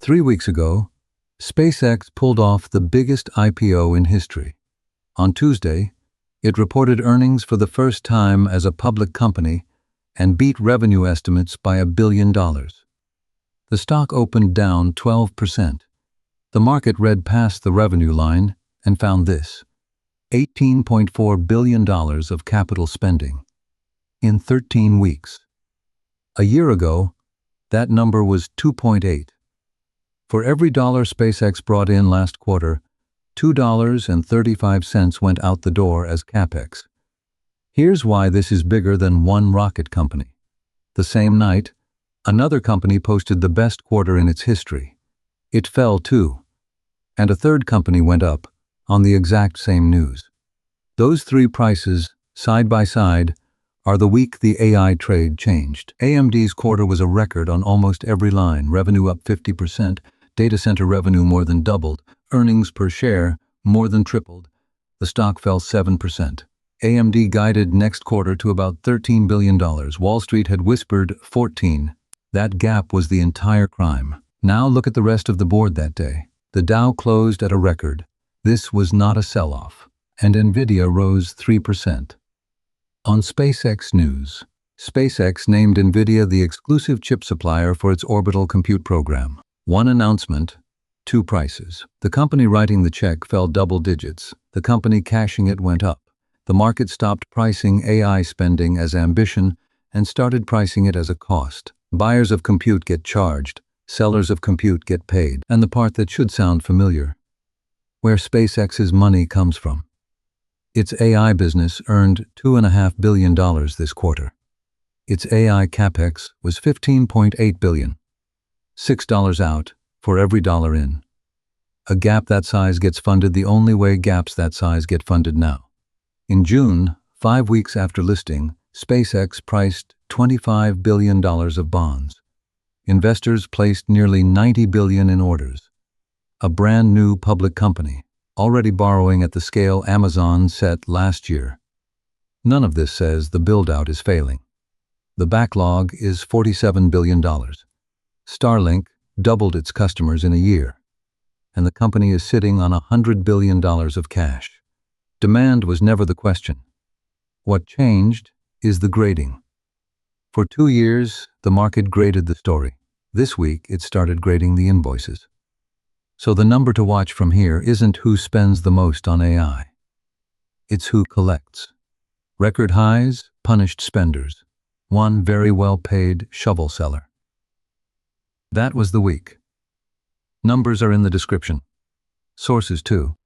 3 weeks ago, SpaceX pulled off the biggest IPO in history. On Tuesday, it reported earnings for the first time as a public company and beat revenue estimates by $1 billion. The stock opened down 12%. The market read past the revenue line and found this: $18.4 billion of capital spending in 13 weeks. A year ago, that number was 2.8. For every dollar SpaceX brought in last quarter, $2.35 went out the door as capex. Here's why this is bigger than one rocket company. The same night, another company posted the best quarter in its history. It fell too. And a third company went up on the exact same news. Those three prices, side by side, are the week the AI trade changed. AMD's quarter was a record on almost every line: revenue up 50%, data center revenue more than doubled, earnings per share more than tripled. The stock fell 7%. AMD guided next quarter to about $13 billion. Wall Street had whispered 14. That gap was the entire crime. Now look at the rest of the board that day. The Dow closed at a record. This was not a sell-off. And Nvidia rose 3%. On SpaceX news, SpaceX named Nvidia the exclusive chip supplier for its orbital compute program. One announcement, two prices. The company writing the check fell double digits. The company cashing it went up. The market stopped pricing AI spending as ambition and started pricing it as a cost. Buyers of compute get charged. Sellers of compute get paid. And the part that should sound familiar: where SpaceX's money comes from. Its AI business earned $2.5 billion this quarter. Its AI capex was $15.8 billion. $6 out for every dollar in. A gap that size gets funded the only way gaps that size get funded now. In June, 5 weeks after listing, SpaceX priced $25 billion of bonds. Investors placed nearly $90 billion in orders. A brand new public company, already borrowing at the scale Amazon set last year. None of this says the build-out is failing. The backlog is $47 billion. Starlink doubled its customers in a year, and the company is sitting on $100 billion of cash. Demand was never the question. What changed is the grading. For 2 years, the market graded the story. This week, it started grading the invoices. So the number to watch from here isn't who spends the most on AI. It's who collects. Record highs, punished spenders. One very well-paid shovel seller. That was the week. Numbers are in the description. Sources too.